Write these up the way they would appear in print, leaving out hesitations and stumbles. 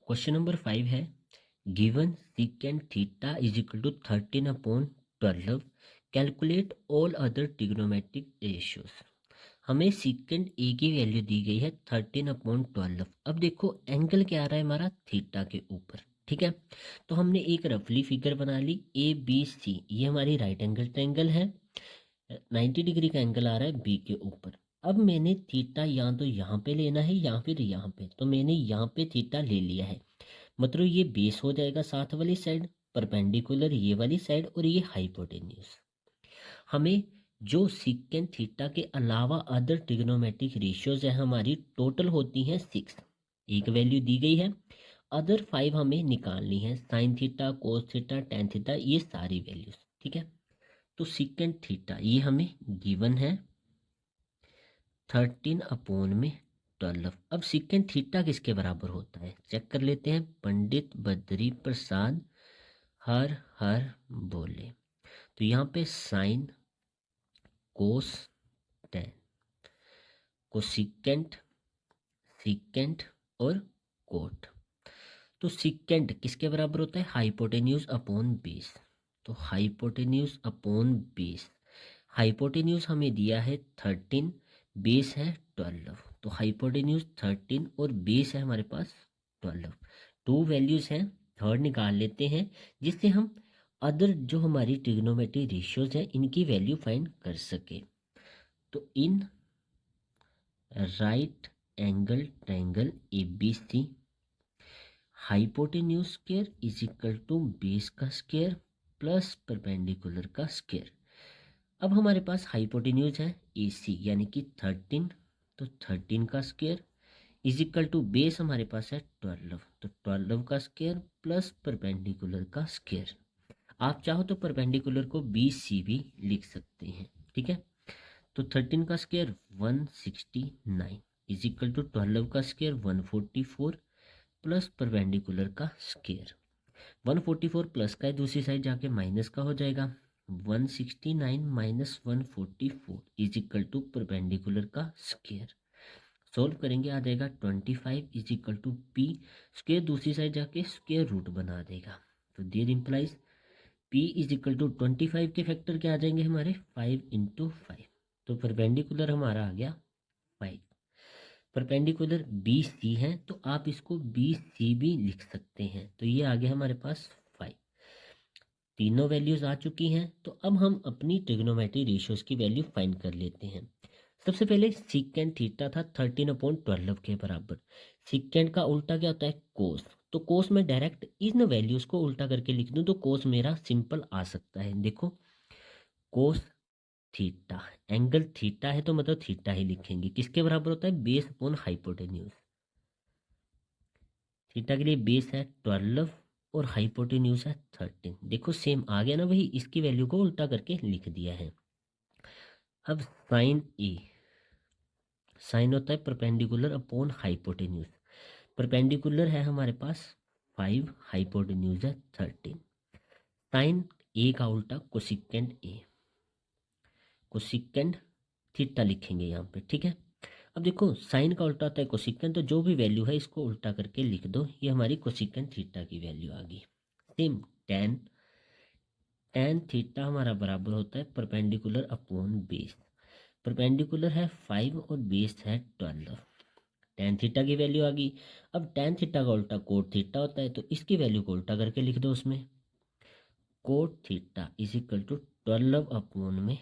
Question number 5 है, given secant theta is equal to 13/12, calculate all other trigonometric ratios. हमें secant A की value दी गई है 13/12। अब देखो एंगल क्या आ रहा है हमारा, थीटा के ऊपर, ठीक है। तो हमने एक रफली फिगर बना ली, ए बी सी, ये हमारी राइट एंगल ट्रायंगल है, 90 डिग्री का एंगल आ रहा है बी के ऊपर। अब मैंने थीटा या तो यहाँ पे लेना है या फिर यहाँ पे, तो मैंने यहाँ पे थीटा ले लिया है, मतलब ये बेस हो जाएगा साथ वाली साइड, परपेंडिकुलर ये वाली साइड, और ये हाइपोटेन्यूज। हमें जो सीकेंट थीटा के अलावा अदर ट्रिग्नोमेट्रिक रेशियोज है हमारी टोटल होती हैं 6, एक वैल्यू दी गई है, अदर 5 हमें निकालनी है, sine theta, cos theta, tan theta, ये सारी वैल्यूज, ठीक है। तो सीकेंट थीटा ये हमें गिवन है 13/12। अब सीकेंट थीटा किसके बराबर होता है चेक कर लेते हैं। पंडित बद्री प्रसाद हर हर बोले, तो यहाँ पे साइन, कोस, टेन, कोसिकेंट, सीकेंट और कोट। तो सीकेंट किसके बराबर होता है, हाइपोटेन्यूज अपॉन बेस। तो हाइपोटेन्यूज अपॉन बेस, हाइपोटेन्यूज हमें दिया है 13, बेस है 12, तो हाइपोटेन्यूज 13 और बेस है हमारे पास 12, टू वैल्यूज हैं, थर्ड निकाल लेते हैं जिससे हम अदर जो हमारी ट्रिग्नोमेट्री रेशियोज हैं इनकी वैल्यू फाइंड कर सके। तो in right angle triangle A B C, hypotenuse square is equal to base का स्क्वायर प्लस परपेंडिकुलर का स्क्वायर। अब हमारे पास हाइपोटेन्यूज है ए सी यानी कि 13, तो 13 का square is equal to base हमारे पास है 12, तो 12 का स्क्वायर प्लस परपेंडिकुलर का स्क्वायर। आप चाहो तो परपेंडिकुलर को बी सी भी लिख सकते हैं, ठीक है। तो 13 का स्क्वायर 169 इज इक्वल टू 12 का स्क्वायर 144 प्लस परपेंडिकुलर का स्क्वायर। 144 प्लस का है, दूसरी साइड जाके माइनस का हो जाएगा, 169 minus 144 is equal to perpendicular का स्क्वायर। सॉल्व करेंगे आ जाएगा 25 is equal to P square, दूसरी साइड जाके स्क्वायर रूट बना देगा। तो there implies P is equal to 25 के फैक्टर क्या आ जाएंगे हमारे 5 इंटू 5, तो परपेंडिकुलर हमारा आ गया 5। परपेंडिकुलर बी सी है तो आप इसको बी सी भी लिख सकते हैं, तो ये आ गया हमारे पास 5। तीनों वैल्यूज आ चुकी हैं, तो अब हम अपनी ट्रिग्नोमेट्री रेशियोज की वैल्यू फाइंड कर लेते हैं। सबसे पहले सीकेंट थीटा था 13/12 के बराबर। सीकेंट का उल्टा क्या होता है, कोस, तो कोस में डायरेक्ट इन वैल्यूज को उल्टा करके लिख दूं तो कोस मेरा सिंपल आ सकता है। देखो कोस थीटा, एंगल थीटा है तो मतलब थीटा ही लिखेंगे, किसके बराबर होता है, बेस अपॉन हाइपोटेन्यूज। थीटा के लिए बेस है 12 और हाइपोटेन्यूज है 13। देखो सेम आ गया ना भाई, इसकी वैल्यू को उल्टा करके लिख दिया है। अब साइन ए, साइन होता है परपेंडिकुलर अपॉन हाइपोटेन्यूज, परपेंडिकुलर है हमारे पास 5, हाइपोटेन्यूज है 13। साइन ए का उल्टा कोसिकेंट ए, कोसिकेंट थीटा लिखेंगे यहाँ पे, ठीक है। अब देखो साइन का उल्टा होता है कोसिकेंट, तो जो भी वैल्यू है इसको उल्टा करके लिख दो, ये हमारी कोसिकेंट थीटा की वैल्यू आ गई। सेम टेन, टेन थीटा हमारा बराबर होता है परपेंडिकुलर अपॉन बेस, परपेंडिकुलर है 5 और बेस है 12, टेन थीटा की वैल्यू आ गई। अब टेन थीटा का उल्टा कोट थीटा होता है, तो इसकी वैल्यू को उल्टा करके लिख दो उसमें, cot theta is equal to 12/5।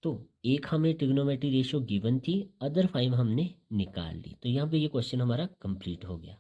तो एक हमें ट्रिग्नोमेट्री रेशियो गिवन थी, अदर 5 हमने निकाल ली, तो यहाँ पे ये क्वेश्चन हमारा कंप्लीट हो गया।